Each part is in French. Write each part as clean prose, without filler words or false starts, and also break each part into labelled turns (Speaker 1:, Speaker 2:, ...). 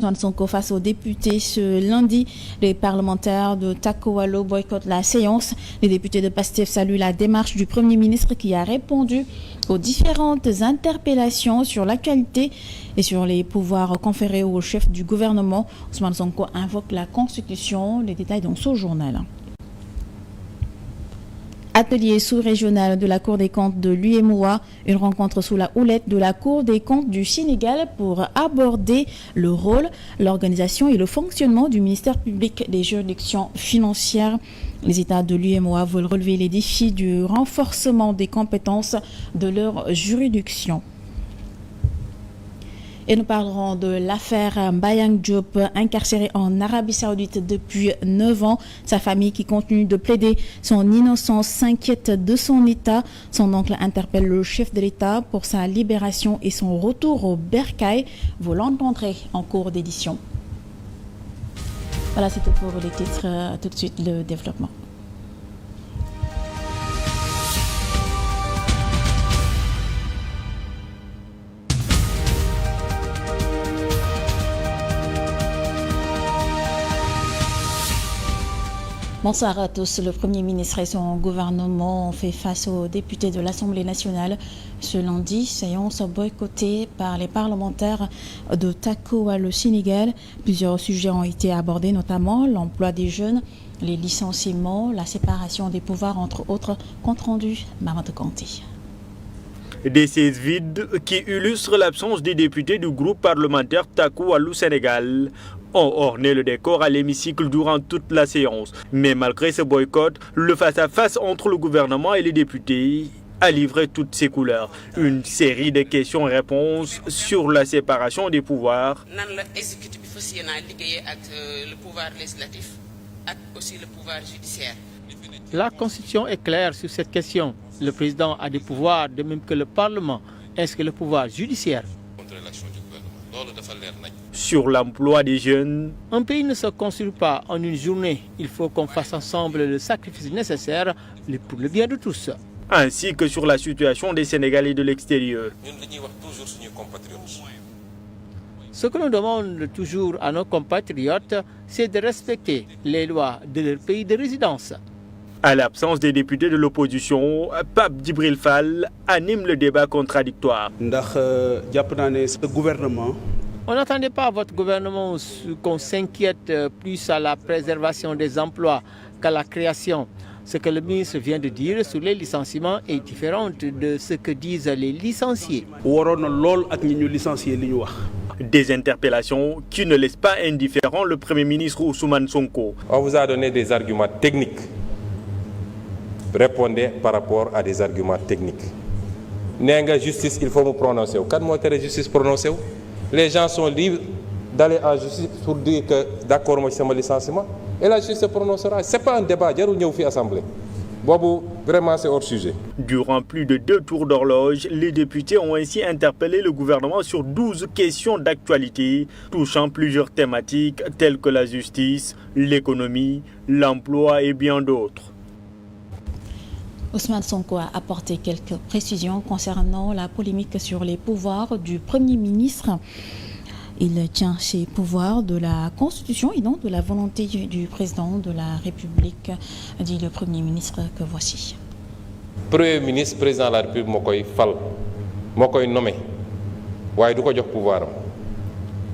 Speaker 1: Ousmane Sonko face aux députés ce lundi. Les parlementaires de Tako Wallo boycottent la séance. Les députés de PASTEF saluent la démarche du Premier ministre qui a répondu aux différentes interpellations sur l'actualité et sur les pouvoirs conférés au chef du gouvernement. Ousmane Sonko invoque la Constitution. Les détails dans ce journal. Atelier sous-régional de la Cour des comptes de l'UEMOA, une rencontre sous la houlette de la Cour des comptes du Sénégal pour aborder le rôle, l'organisation et le fonctionnement du ministère public des juridictions financières. Les États de l'UEMOA veulent relever les défis du renforcement des compétences de leur juridiction. Et nous parlerons de l'affaire Mbayang Diop, incarcéré en Arabie Saoudite depuis 9 ans. Sa famille, qui continue de plaider son innocence, s'inquiète de son état. Son oncle interpelle le chef de l'État pour sa libération et son retour au bercail. Vous l'entendrez en cours d'édition. Voilà, c'est tout pour les titres. Tout de suite, le développement. Bonsoir à tous. Le Premier ministre et son gouvernement ont fait face aux députés de l'Assemblée nationale ce lundi. Séance boycottée par les parlementaires de Tako Wallo Sénégal. Plusieurs sujets ont été abordés, notamment l'emploi des jeunes, les licenciements, la séparation des pouvoirs, entre autres. Compte rendu, Mamadou Kanté.
Speaker 2: Des sièges vides qui illustrent l'absence des députés du groupe parlementaire Tako Wallo Sénégal ont orné le décor à l'hémicycle durant toute la séance. Mais malgré ce boycott, le face-à-face entre le gouvernement et les députés a livré toutes ses couleurs. Une série de questions-réponses sur la séparation des pouvoirs.
Speaker 3: Le pouvoir législatif et aussi le pouvoir judiciaire.
Speaker 4: La Constitution est claire sur cette question. Le président a des pouvoirs de même que le Parlement, ainsi que le pouvoir judiciaire.
Speaker 2: Sur l'emploi des jeunes.
Speaker 4: Un pays ne se construit pas en une journée. Il faut qu'on fasse ensemble le sacrifice nécessaire pour le bien de tous.
Speaker 2: Ainsi que sur la situation des Sénégalais de l'extérieur.
Speaker 4: Ce que nous demandons toujours à nos compatriotes, c'est de respecter les lois de leur pays de résidence.
Speaker 2: À l'absence des députés de l'opposition, Pape Djibril Fall anime le débat contradictoire.
Speaker 4: On n'attendait pas à votre gouvernement qu'on s'inquiète plus à la préservation des emplois qu'à la création. Ce que le ministre vient de dire sur les licenciements est différent de ce que disent les licenciés.
Speaker 2: Des interpellations qui ne laissent pas indifférent le Premier ministre Ousmane Sonko.
Speaker 5: On vous a donné des arguments techniques. Répondez par rapport à des arguments techniques. Nenga justice, il faut me prononcer. Quand moi la justice prononcée, les gens sont libres d'aller en justice pour dire que d'accord moi c'est mon licenciement et la justice se prononcera. C'est pas un débat, jarul ñëw fi assemblée. Bobu vraiment c'est hors sujet.
Speaker 2: Durant plus de 2 tours d'horloge, les députés ont ainsi interpellé le gouvernement sur 12 questions d'actualité touchant plusieurs thématiques telles que la justice, l'économie, l'emploi et bien d'autres.
Speaker 1: Ousmane Sonko a apporté quelques précisions concernant la polémique sur les pouvoirs du Premier ministre. Il tient ses pouvoirs de la Constitution et non de la volonté du président de la République, dit le Premier ministre que voici.
Speaker 5: Premier ministre, président de la République, mokoy fal, mokoy nommé. Waye du ko jox pouvoiram.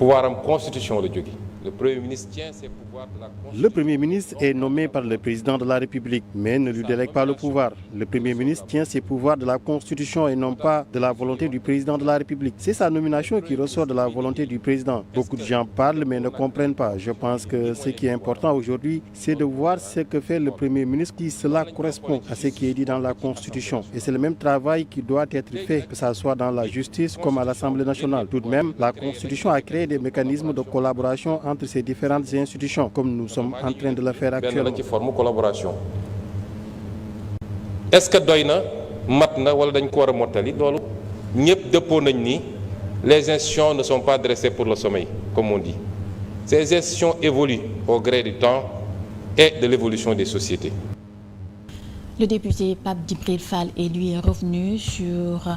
Speaker 5: Pouvoiram Constitution la jóge. Le Premier ministre tient ses pouvoirs de la Constitution.
Speaker 6: Le Premier ministre est nommé par le président de la République, mais ne lui délègue pas le pouvoir. Le Premier ministre tient ses pouvoirs de la Constitution et non pas de la volonté du président de la République. C'est sa nomination qui ressort de la volonté du président. Beaucoup de gens parlent mais ne comprennent pas. Je pense que ce qui est important aujourd'hui, c'est de voir ce que fait le Premier ministre, qui cela correspond à ce qui est dit dans la Constitution. Et c'est le même travail qui doit être fait, que ce soit dans la justice comme à l'Assemblée nationale. Tout de même, la Constitution a créé des mécanismes de collaboration entre ces différentes institutions, comme nous sommes en train de le faire actuellement.
Speaker 5: Est-ce que doyna matna wala dañ ko wara motali lolu ñepp depo nañ ni les institutions ne sont pas dressées pour le sommeil comme on dit. Ces institutions évoluent au gré du temps et de l'évolution des sociétés.
Speaker 1: Le député Pape Djibril Fall est lui revenu sur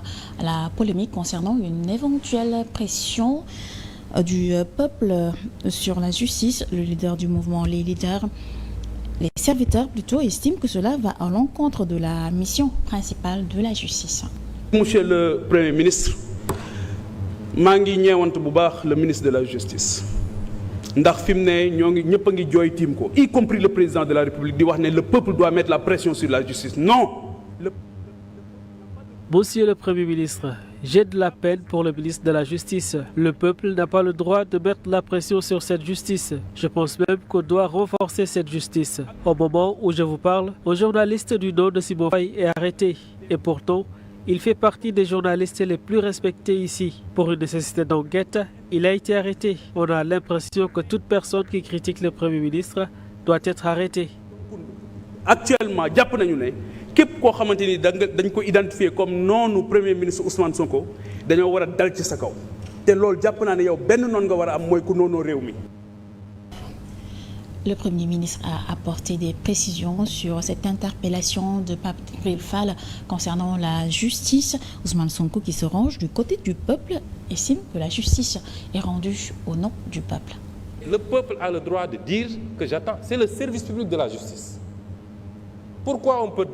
Speaker 1: la polémique concernant une éventuelle pression du peuple sur la justice. Le leader du mouvement, les serviteurs plutôt, estiment que cela va à l'encontre de la mission principale de la justice.
Speaker 7: Monsieur le Premier ministre, mangi ñewant bu baax le ministre de la justice ndax fi mu ne ñoo ngi ñëpp a ngi jooy tiim ko y compris le président de la République di wax ne le peuple doit mettre la pression sur la justice. Non.
Speaker 8: Monsieur le Premier ministre, j'ai de la peine pour le ministre de la Justice. Le peuple n'a pas le droit de mettre la pression sur cette justice. Je pense même qu'on doit renforcer cette justice. Au moment où je vous parle, un journaliste du nom de Simon Faye est arrêté. Et pourtant, il fait partie des journalistes les plus respectés ici. Pour une nécessité d'enquête, il a été arrêté. On a l'impression que toute personne qui critique le Premier ministre doit être arrêtée.
Speaker 7: Actuellement, jàpp nañu ne képp koo xamante ni dañ ko identifier comme noonu Premier ministre Ousmane Sonko dañoo war a dal ci sa kaw te loolu jàpp naa ne yow benn noon nga war a am mooy ku noonoo réew mi.
Speaker 1: Le Premier ministre a apporté des précisions sur cette interpellation de Pape Djibril Fall concernant la justice. Ousmane Sonko, qui se range du côté du peuple, estime que la justice est rendue au nom du peuple.
Speaker 5: Le peuple a le droit de dire que j'attends. C'est le service public de la justice. Pourquoi on peut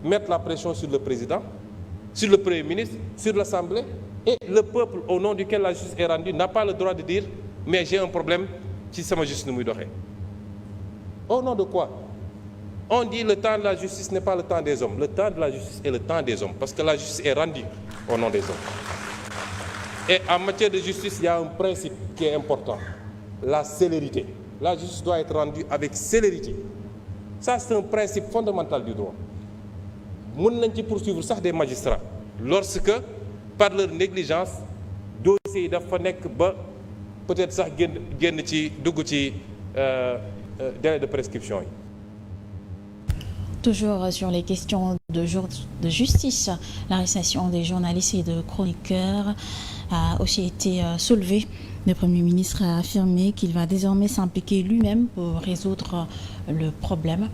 Speaker 5: mettre la pression sur le président, sur le Premier ministre, sur l'Assemblée, et le peuple au nom duquel la justice est rendue n'a pas le droit de dire « mais j'ai un problème si ça m'a juste nous doxé ». Au nom de quoi? On dit le temps de la justice n'est pas le temps des hommes. Le temps de la justice est le temps des hommes, parce que la justice est rendue au nom des hommes. Et en matière de justice, il y a un principe qui est important, la célérité. La justice doit être rendue avec célérité. Ça, c'est un principe fondamental du droit. Nous pouvons poursuivre ça des magistrats lorsque, par leur négligence, dossier dafa nek ba peut-être sax génn ci dugg ci délai de prescription.
Speaker 1: Toujours sur les questions de justice, l'arrestation des journalistes et de chroniqueurs a aussi été soulevée. Le Premier ministre a affirmé qu'il va désormais s'impliquer lui-même pour résoudre le problème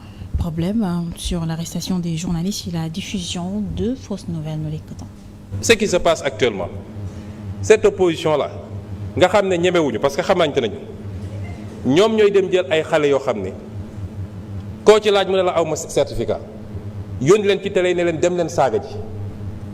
Speaker 1: sur l'arrestation des journalistes et la diffusion de fausses nouvelles. Nous l'écoutons.
Speaker 5: Ce qui se passe actuellement, cette opposition-là, nga xam ne ñemewuñu parce que xamante nañu ñoom ñooy dem jël ay xale yoo xam ne koo ci laaj mu ne la aw ma certificat yónni leen ci télé ne leen dem leen saaga ji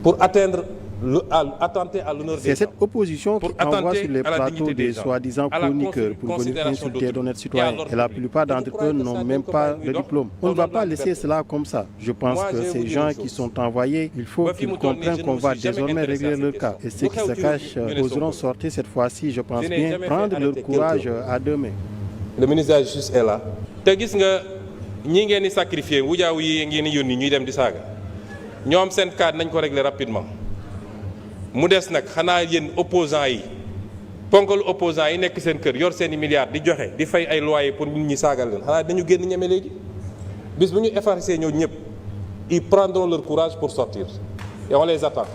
Speaker 5: pour attenter à l'honneur des gens.
Speaker 6: C'est cette opposition qui envoie sur les plateaux des soi-disant chroniqueurs pour venir insulter d'honnêtes citoyens. Et la plupart d'entre eux n'ont même pas le diplôme. On ne va pas laisser cela comme ça. Je pense que ces gens qui sont envoyés, il faut qu'ils comprennent qu'on va désormais régler leur cas. Et ceux qui se cachent oseront sortir cette fois-ci, je pense bien, prendre leur courage à deux mains.
Speaker 5: Le ministre de la Justice est là. Te gis nga ñi ngeen di sacrifier wujaaw yi ngeen di yónni ñuy dem di saaga ñoom seen cas nañ ko régler rapidement. mu des nag xanaa yéen opposants yi ponkal opposants yi nekk seen kër yor seen i milliards di joxe di fay ay loyers pour nit ñi saagal leen xanaa dañu génn ñeme léegi bis bu ñu effacer ñoo ñëpp ils prendront leur courage pour sortir et on les attend.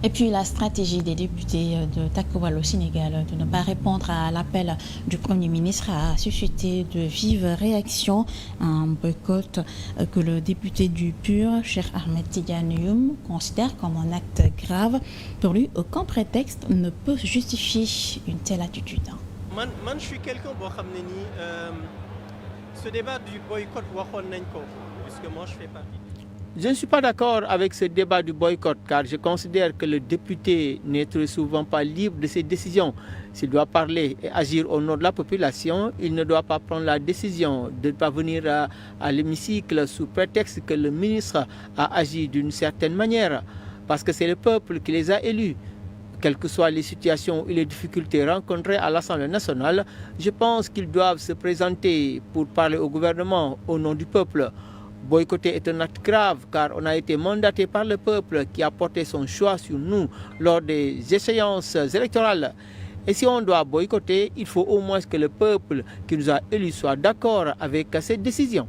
Speaker 1: Et puis la stratégie des députés de Takowal au Sénégal de ne pas répondre à l'appel du Premier ministre a suscité de vives réactions. Un boycott que le député du PUR, Cheikh Ahmed Tidiane Youm, considère comme un acte grave. Pour lui, aucun prétexte ne peut justifier une telle attitude.
Speaker 9: Man, je suis quelqu'un qui ce débat du boycott, puisque moi je fais partie.
Speaker 4: Je ne suis pas d'accord avec ce débat du boycott car je considère que le député n'est très souvent pas libre de ses décisions. S'il doit parler et agir au nom de la population, il ne doit pas prendre la décision de ne pas venir à l'hémicycle sous prétexte que le ministre a agi d'une certaine manière. Parce que c'est le peuple qui les a élus. Quelles que soient les situations et les difficultés rencontrées à l'Assemblée nationale, je pense qu'ils doivent se présenter pour parler au gouvernement au nom du peuple. Boycotter est un acte grave car on a été mandaté par le peuple qui a porté son choix sur nous lors des échéances électorales. Et si on doit boycotter, il faut au moins que le peuple qui nous a élus soit d'accord avec cette décision.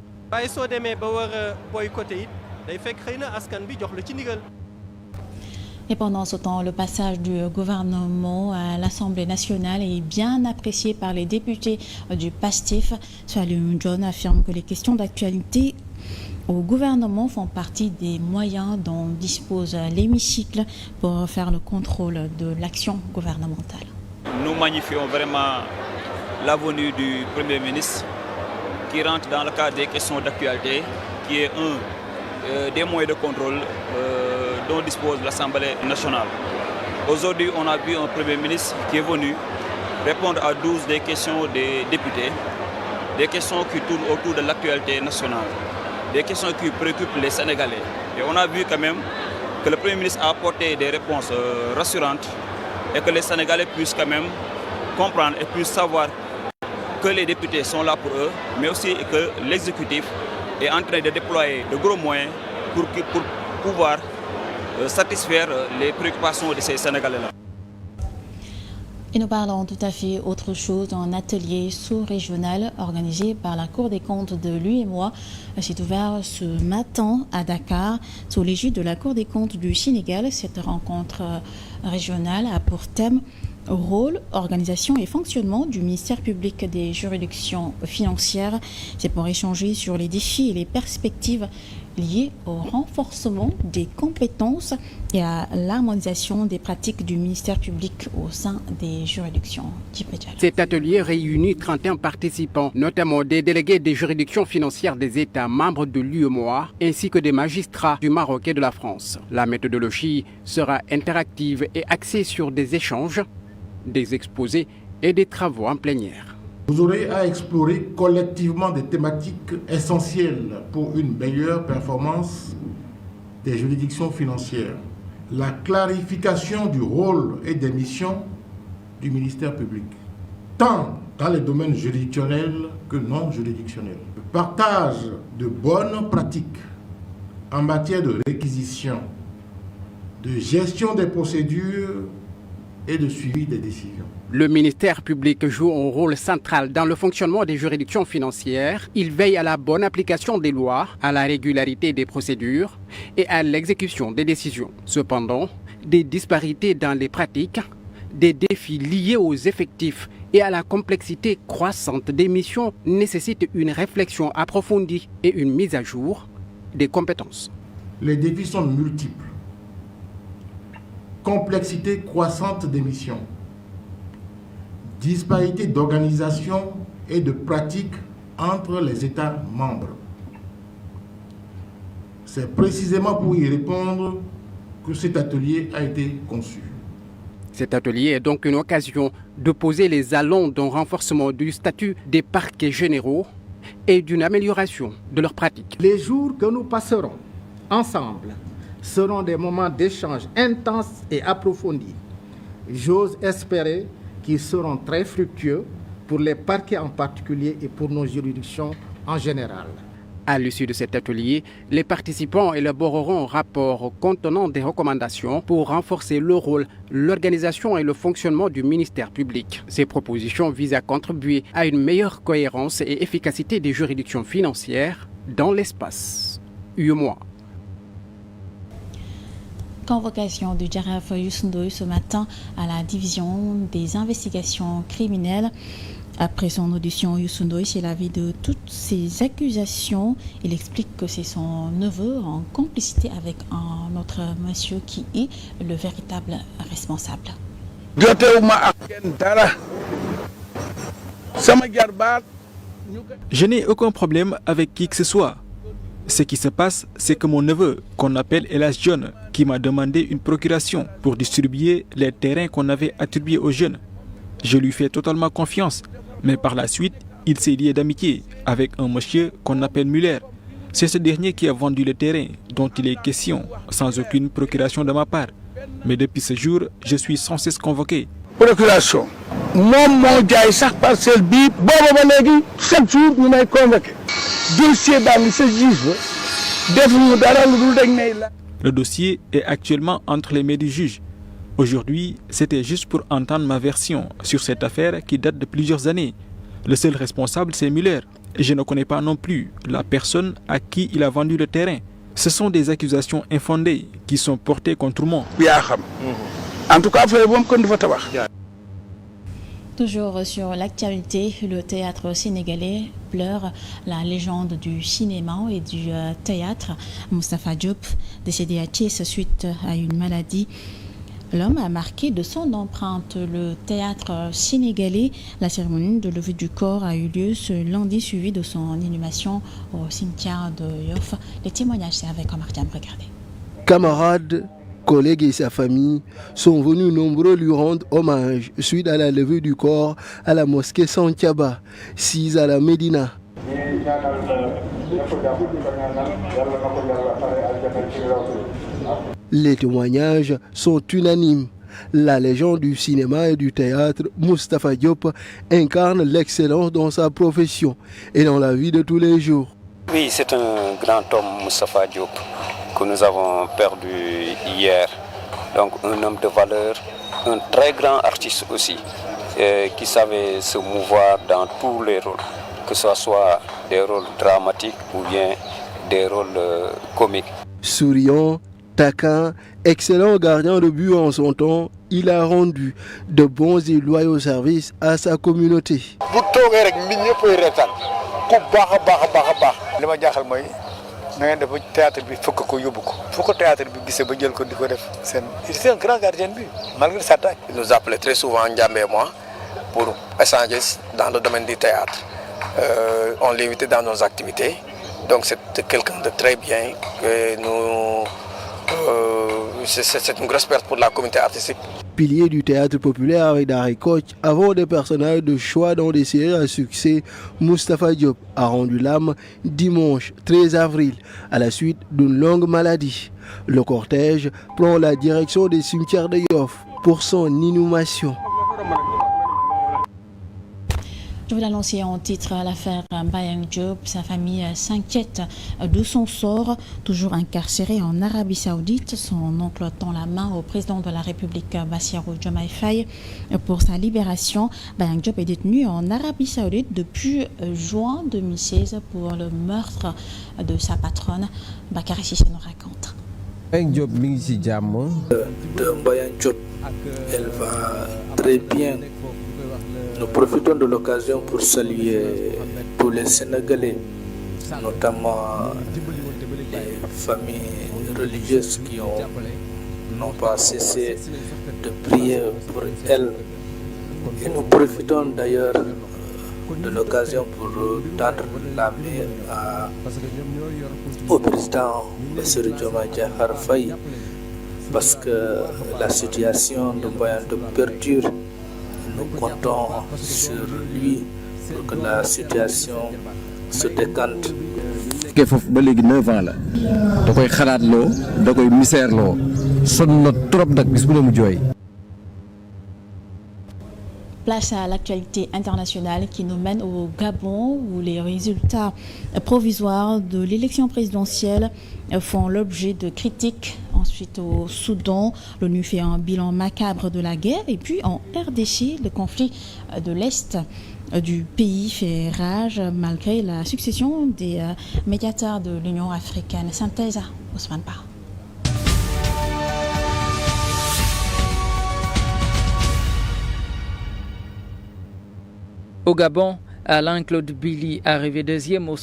Speaker 1: Et pendant ce temps, le passage du gouvernement à l'Assemblée nationale est bien apprécié par les députés du PASTEF. Salim John affirme que les questions d'actualité au gouvernement font partie des moyens dont dispose l'hémicycle pour faire le contrôle de l'action gouvernementale.
Speaker 10: Nous magnifions vraiment la venue du Premier ministre qui rentre dans le cadre des questions d'actualité, qui est un des moyens de contrôle dont dispose l'Assemblée nationale. Aujourd'hui, on a vu un Premier ministre qui est venu répondre à 12 des questions des députés, des questions qui tournent autour de l'actualité nationale, des questions qui préoccupent les Sénégalais. Et on a vu quand même que le Premier ministre a apporté des réponses rassurantes et que les Sénégalais puissent quand même comprendre et puissent savoir que les députés sont là pour eux, mais aussi que l'exécutif est en train de déployer de gros moyens pour pouvoir satisfaire les préoccupations de ces Sénégalais-là.
Speaker 1: Et nous parlons tout à fait autre chose, un atelier sous-régional organisé par la Cour des comptes de l'UEMOA s'est ouvert ce matin à Dakar sous l'égide de la Cour des comptes du Sénégal. Cette rencontre régionale a pour thème rôle, organisation et fonctionnement du ministère public des juridictions financières. C'est pour échanger sur les défis et les perspectives liées au renforcement des compétences et à l'harmonisation des pratiques du ministère public au sein des juridictions.
Speaker 11: Cet atelier réunit 31 participants, notamment des délégués des juridictions financières des États membres de l'UEMOA ainsi que des magistrats du Maroc et de la France. La méthodologie sera interactive et axée sur des échanges, des exposés et des travaux en plénière.
Speaker 12: Vous aurez à explorer collectivement des thématiques essentielles pour une meilleure performance des juridictions financières. La clarification du rôle et des missions du ministère public, tant dans les domaines juridictionnels que non juridictionnels. Le partage de bonnes pratiques en matière de réquisition, de gestion des procédures et de suivi des décisions.
Speaker 11: Le ministère public joue un rôle central dans le fonctionnement des juridictions financières. Il veille à la bonne application des lois, à la régularité des procédures et à l'exécution des décisions. Cependant, des disparités dans les pratiques, des défis liés aux effectifs et à la complexité croissante des missions nécessitent une réflexion approfondie et une mise à jour des compétences.
Speaker 12: Les défis sont multiples. Complexité croissante des missions, disparité d'organisation et de pratiques entre les États membres. C'est précisément pour y répondre que cet atelier a été conçu.
Speaker 11: Cet atelier est donc une occasion de poser les jalons d'un renforcement du statut des parquets généraux et d'une amélioration de leurs pratiques.
Speaker 13: Les jours que nous passerons ensemble seront des moments d'échange intenses et approfondis. J'ose espérer qu'ils seront très fructueux pour les parquets en particulier et pour nos juridictions en général.
Speaker 11: À l'issue de cet atelier, les participants élaboreront un rapport contenant des recommandations pour renforcer le rôle, l'organisation et le fonctionnement du ministère public. Ces propositions visent à contribuer à une meilleure cohérence et efficacité des juridictions financières dans l'espace UEMOA.
Speaker 1: Convocation du Jaraaf Youssou Ndoye ce matin à la division des investigations criminelles. Après son audition, Youssou Ndoye s'est lavé de toutes ces accusations. Il explique que c'est son neveu en complicité avec un autre monsieur qui est le véritable responsable.
Speaker 14: Je n'ai aucun problème avec qui que ce soit. Ce qui se passe, c'est que mon neveu, qu'on appelle El Hadj John, qui m'a demandé une procuration pour distribuer les terrains qu'on avait attribués aux jeunes. Je lui fais totalement confiance, mais par la suite, il s'est lié d'amitié avec un monsieur qu'on appelle Muller. C'est ce dernier qui a vendu le terrain dont il est question, sans aucune procuration de ma part. Mais depuis ce jour, je suis sans cesse convoqué.
Speaker 15: Procuration. Chaque jour, nous m'avons convoqué.
Speaker 14: Le dossier est actuellement entre les mains du juge. Aujourd'hui, c'était juste pour entendre ma version sur cette affaire qui date de plusieurs années. Le seul responsable, c'est Muller. Et je ne connais pas non plus la personne à qui il a vendu le terrain. Ce sont des accusations infondées qui sont portées contre moi.
Speaker 15: En tout cas,
Speaker 1: toujours sur l'actualité, le théâtre sénégalais pleure la légende du cinéma et du théâtre. Moustapha Diop, décédé à Thiès suite à une maladie, L'homme a marqué de son empreinte le théâtre sénégalais. La cérémonie de levée du corps a eu lieu ce lundi, suivi de son inhumation au cimetière de Yoff. Les témoignages, c'est avec Omar Diam. Regardez.
Speaker 16: Camarades, collègues et sa famille sont venus nombreux lui rendre hommage suite à la levée du corps à la mosquée Santhiaba, sise à la Médina. Les témoignages sont unanimes. La légende du cinéma et du théâtre, Moustapha Diop, incarne l'excellence dans sa profession et dans la vie de tous les jours.
Speaker 17: Oui, c'est un grand homme, Moustapha Diop, que nous avons perdu hier. Donc un homme de valeur, un très grand artiste aussi, qui savait se mouvoir dans tous les rôles, que ce soit des rôles dramatiques ou bien des rôles comiques.
Speaker 16: Souriant, taquin, excellent gardien de but en son temps, il a rendu de bons et loyaux services à sa communauté.
Speaker 18: C'est un grand gardien de but, malgré sa taille. Il nous appelait très souvent, Ndiamé et moi, pour échanger dans le domaine du théâtre. On l'invitait dans nos activités. Donc c'est quelqu'un de très bien. C'est une grosse perte pour la communauté artistique.
Speaker 16: Pilier du théâtre populaire avec Dari Koch, avant des personnages de choix dans des séries à succès, Moustapha Diop a rendu l'âme dimanche 13 avril à la suite d'une longue maladie. Le cortège prend la direction des cimetières de Yoff pour son inhumation.
Speaker 1: Je vous l'annoncer en titre à l'affaire Mbayang Diop. Sa famille s'inquiète de son sort. Toujours incarcéré en Arabie Saoudite, son oncle tend la main au président de la République, Bassirou Diomaye Faye, pour sa libération. Mbayang Diop est détenu en Arabie Saoudite depuis juin 2016 pour le meurtre de sa patronne. Bakary Cissé nous raconte.
Speaker 19: Mbayang Diop mi ngi ci jàmm.
Speaker 20: De Mbayang Diop, elle va très bien. Nous profitons de l'occasion pour saluer tous les Sénégalais, notamment les familles religieuses qui n'ont pas cessé de prier pour elle. Et nous profitons d'ailleurs de l'occasion pour tendre la main au président Bassirou Diomaye Diakhar Faye, parce que la situation de Mbayang Diop perdure. Nous comptons sur lui pour que la situation se décante.
Speaker 19: Que foofu ba léegi 9 ans la da koy xalaatloo da koy miseerloo sonn na trop nag bis bu ne mu jooy.
Speaker 1: Place à l'actualité internationale qui nous mène au Gabon, où les résultats provisoires de l'élection présidentielle font l'objet de critiques. Ensuite, au Soudan, l'ONU fait un bilan macabre de la guerre. Et puis en RDC, le conflit de l'Est du pays fait rage malgré la succession des médiateurs de l'Union africaine. Synthèse, Ousmane Ba.
Speaker 21: Au Gabon, Alain Claude Billy, arrivé deuxième au